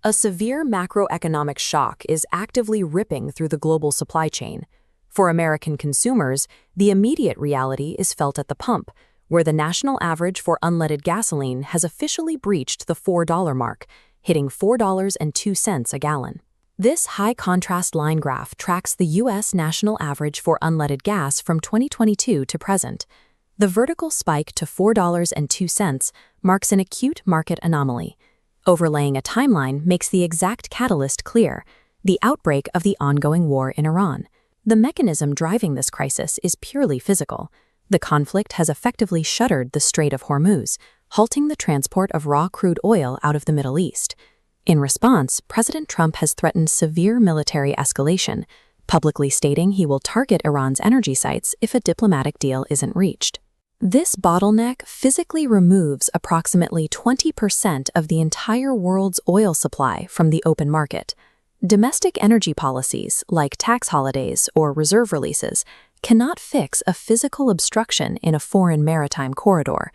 A severe macroeconomic shock is actively ripping through the global supply chain. For American consumers, the immediate reality is felt at the pump, where the national average for unleaded gasoline has officially breached the $4 mark, hitting $4.02 a gallon. This high-contrast line graph tracks the U.S. national average for unleaded gas from 2022 to present. The vertical spike to $4.02 marks an acute market anomaly. Overlaying a timeline makes the exact catalyst clear: the outbreak of the ongoing war in Iran. The mechanism driving this crisis is purely physical. The conflict has effectively shuttered the Strait of Hormuz, halting the transport of raw crude oil out of the Middle East. In response, President Trump has threatened severe military escalation, publicly stating he will target Iran's energy sites if a diplomatic deal isn't reached. This bottleneck physically removes approximately 20% of the entire world's oil supply from the open market. Domestic energy policies, like tax holidays or reserve releases, cannot fix a physical obstruction in a foreign maritime corridor.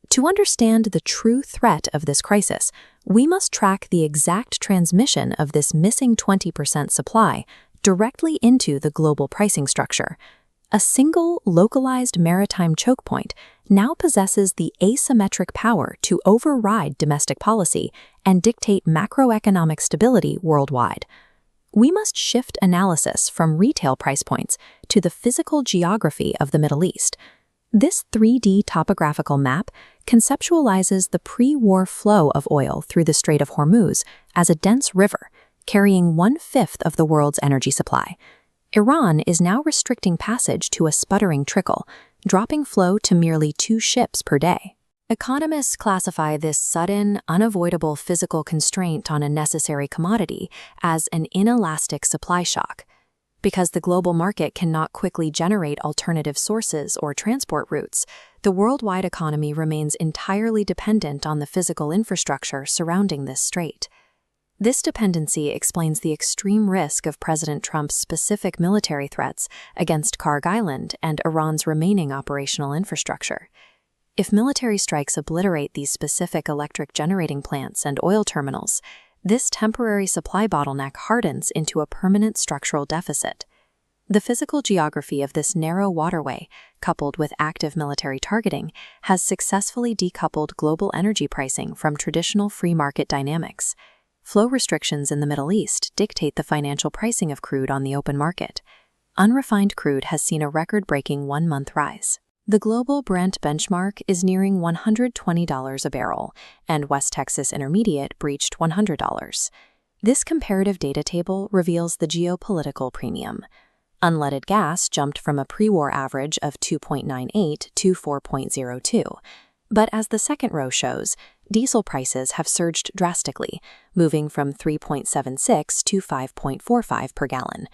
To understand the true threat of this crisis, we must track the exact transmission of this missing 20% supply directly into the global pricing structure. A single, localized maritime choke point now possesses the asymmetric power to override domestic policy and dictate macroeconomic stability worldwide. We must shift analysis from retail price points to the physical geography of the Middle East. This 3D topographical map conceptualizes the pre-war flow of oil through the Strait of Hormuz as a dense river, carrying 1/5 of the world's energy supply. Iran is now restricting passage to a sputtering trickle, dropping flow to merely 2 ships per day. Economists classify this sudden, unavoidable physical constraint on a necessary commodity as an inelastic supply shock. Because the global market cannot quickly generate alternative sources or transport routes, the worldwide economy remains entirely dependent on the physical infrastructure surrounding this strait. This dependency explains the extreme risk of President Trump's specific military threats against Karg Island and Iran's remaining operational infrastructure. If military strikes obliterate these specific electric generating plants and oil terminals, this temporary supply bottleneck hardens into a permanent structural deficit. The physical geography of this narrow waterway, coupled with active military targeting, has successfully decoupled global energy pricing from traditional free market dynamics. Flow restrictions in the Middle East dictate the financial pricing of crude on the open market. Unrefined crude has seen a record-breaking 1-month rise. The global Brent benchmark is nearing $120 a barrel, and West Texas Intermediate breached $100. This comparative data table reveals the geopolitical premium. Unleaded gas jumped from a pre-war average of 2.98 to 4.02. But as the second row shows, diesel prices have surged drastically, moving from 3.76 to 5.45 per gallon.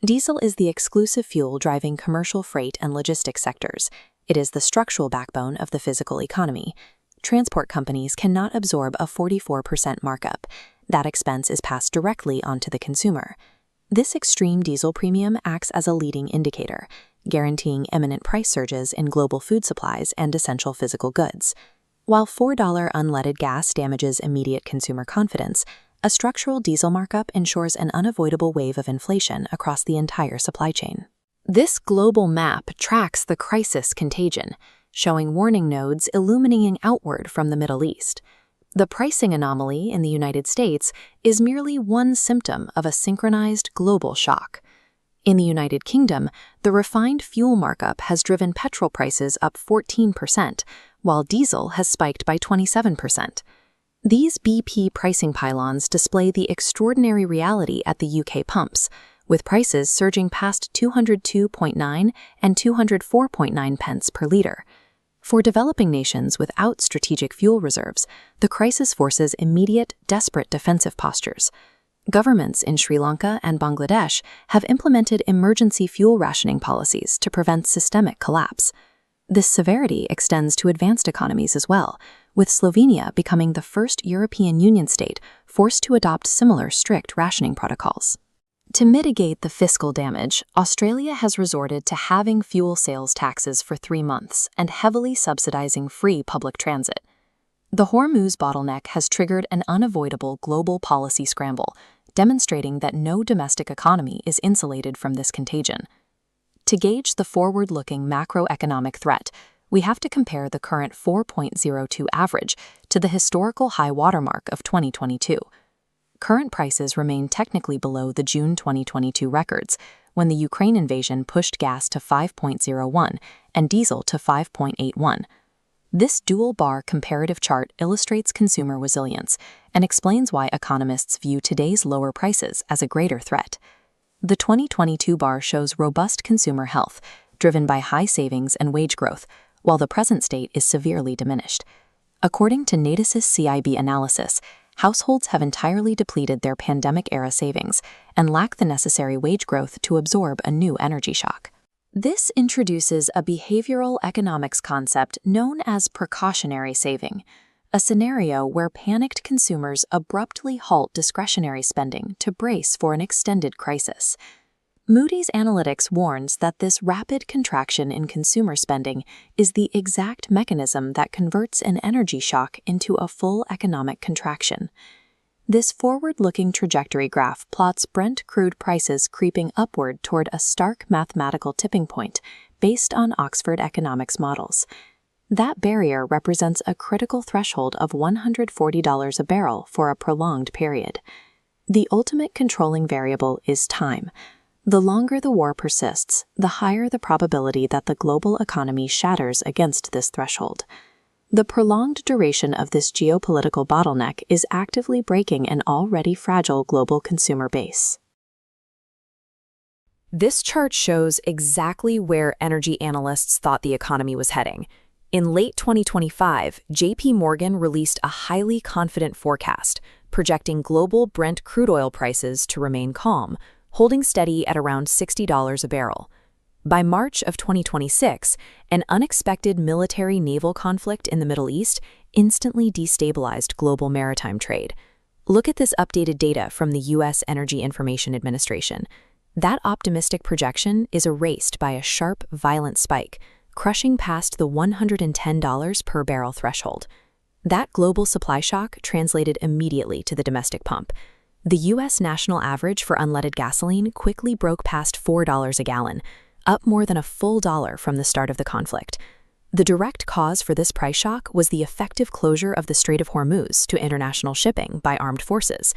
Diesel is the exclusive fuel driving commercial freight and logistics sectors. It is the structural backbone of the physical economy. Transport companies cannot absorb a 44% markup. That expense is passed directly onto the consumer. This extreme diesel premium acts as a leading indicator, guaranteeing imminent price surges in global food supplies and essential physical goods. While $4 unleaded gas damages immediate consumer confidence, a structural diesel markup ensures an unavoidable wave of inflation across the entire supply chain. This global map tracks the crisis contagion, showing warning nodes illuminating outward from the Middle East. The pricing anomaly in the United States is merely one symptom of a synchronized global shock. In the United Kingdom, the refined fuel markup has driven petrol prices up 14%, while diesel has spiked by 27%. These BP pricing pylons display the extraordinary reality at the UK pumps, with prices surging past 202.9 and 204.9 pence per litre. For developing nations without strategic fuel reserves, the crisis forces immediate, desperate defensive postures. Governments in Sri Lanka and Bangladesh have implemented emergency fuel rationing policies to prevent systemic collapse. This severity extends to advanced economies as well, with Slovenia becoming the first European Union state forced to adopt similar strict rationing protocols. To mitigate the fiscal damage, Australia has resorted to halving fuel sales taxes for 3 months and heavily subsidizing free public transit. The Hormuz bottleneck has triggered an unavoidable global policy scramble, demonstrating that no domestic economy is insulated from this contagion. To gauge the forward-looking macroeconomic threat, we have to compare the current 4.02 average to the historical high watermark of 2022. Current prices remain technically below the June 2022 records, when the Ukraine invasion pushed gas to 5.01 and diesel to 5.81. This dual-bar comparative chart illustrates consumer resilience and explains why economists view today's lower prices as a greater threat. The 2022 bar shows robust consumer health, driven by high savings and wage growth, while the present state is severely diminished. According to Natus's CIB analysis, households have entirely depleted their pandemic-era savings and lack the necessary wage growth to absorb a new energy shock. This introduces a behavioral economics concept known as precautionary saving, a scenario where panicked consumers abruptly halt discretionary spending to brace for an extended crisis. Moody's Analytics warns that this rapid contraction in consumer spending is the exact mechanism that converts an energy shock into a full economic contraction. This forward-looking trajectory graph plots Brent crude prices creeping upward toward a stark mathematical tipping point based on Oxford economics models. That barrier represents a critical threshold of $140 a barrel for a prolonged period. The ultimate controlling variable is time. The longer the war persists, the higher the probability that the global economy shatters against this threshold. The prolonged duration of this geopolitical bottleneck is actively breaking an already fragile global consumer base. This chart shows exactly where energy analysts thought the economy was heading. In late 2025, JP Morgan released a highly confident forecast, projecting global Brent crude oil prices to remain calm, holding steady at around $60 a barrel. By March of 2026, an unexpected military-naval conflict in the Middle East instantly destabilized global maritime trade. Look at this updated data from the U.S. Energy Information Administration. That optimistic projection is erased by a sharp, violent spike, crushing past the $110 per barrel threshold. That global supply shock translated immediately to the domestic pump. The U.S. national average for unleaded gasoline quickly broke past $4 a gallon, up more than a full dollar from the start of the conflict. The direct cause for this price shock was the effective closure of the Strait of Hormuz to international shipping by armed forces.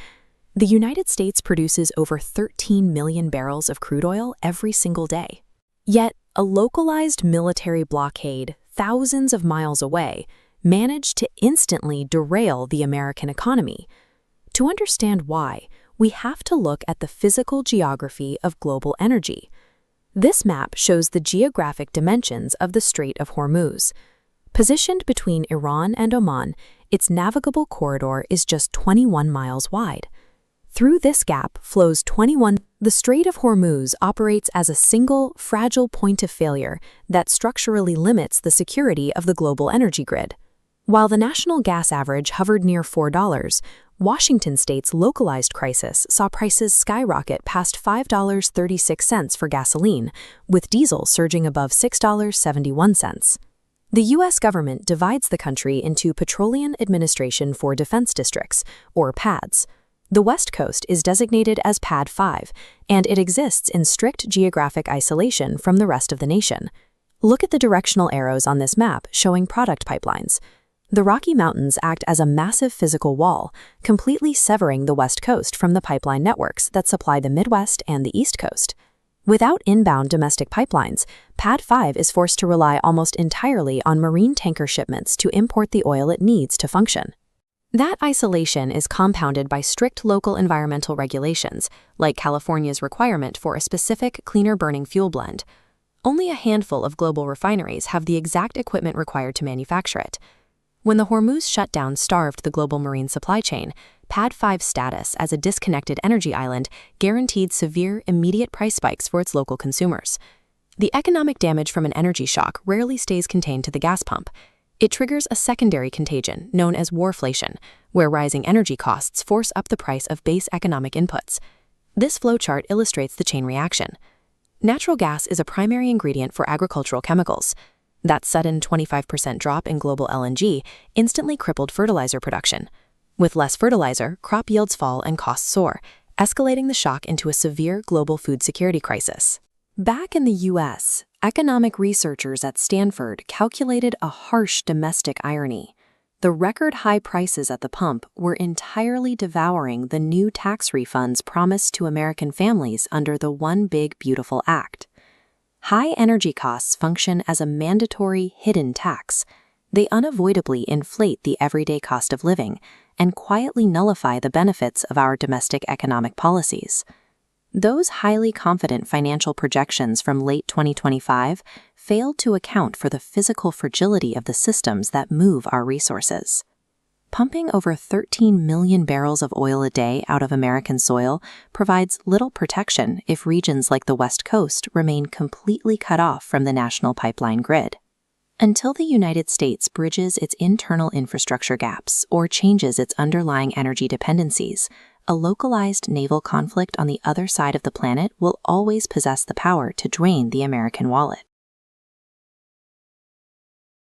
The United States produces over 13 million barrels of crude oil every single day. Yet, a localized military blockade thousands of miles away managed to instantly derail the American economy. To understand why, we have to look at the physical geography of global energy. This map shows the geographic dimensions of the Strait of Hormuz. Positioned between Iran and Oman, its navigable corridor is just 21 miles wide. Through this gap flows 21. The Strait of Hormuz operates as a single, fragile point of failure that structurally limits the security of the global energy grid. While the national gas average hovered near $4, Washington state's localized crisis saw prices skyrocket past $5.36 for gasoline, with diesel surging above $6.71. The U.S. government divides the country into Petroleum Administration for Defense Districts, or PADs. The West Coast is designated as PAD 5, and it exists in strict geographic isolation from the rest of the nation. Look at the directional arrows on this map showing product pipelines. The Rocky Mountains act as a massive physical wall, completely severing the West Coast from the pipeline networks that supply the Midwest and the East Coast. Without inbound domestic pipelines, PAD 5 is forced to rely almost entirely on marine tanker shipments to import the oil it needs to function. That isolation is compounded by strict local environmental regulations, like California's requirement for a specific cleaner-burning fuel blend. Only a handful of global refineries have the exact equipment required to manufacture it. When the Hormuz shutdown starved the global marine supply chain, PAD 5's status as a disconnected energy island guaranteed severe, immediate price spikes for its local consumers. The economic damage from an energy shock rarely stays contained to the gas pump. It triggers a secondary contagion known as warflation, where rising energy costs force up the price of base economic inputs. This flowchart illustrates the chain reaction. Natural gas is a primary ingredient for agricultural chemicals. That sudden 25% drop in global LNG instantly crippled fertilizer production. With less fertilizer, crop yields fall and costs soar, escalating the shock into a severe global food security crisis. Back in the U.S., economic researchers at Stanford calculated a harsh domestic irony. The record-high prices at the pump were entirely devouring the new tax refunds promised to American families under the One Big Beautiful Act. High energy costs function as a mandatory hidden tax. They unavoidably inflate the everyday cost of living and quietly nullify the benefits of our domestic economic policies. Those highly confident financial projections from late 2025 failed to account for the physical fragility of the systems that move our resources. Pumping over 13 million barrels of oil a day out of American soil provides little protection if regions like the West Coast remain completely cut off from the national pipeline grid. Until the United States bridges its internal infrastructure gaps or changes its underlying energy dependencies, a localized naval conflict on the other side of the planet will always possess the power to drain the American wallet.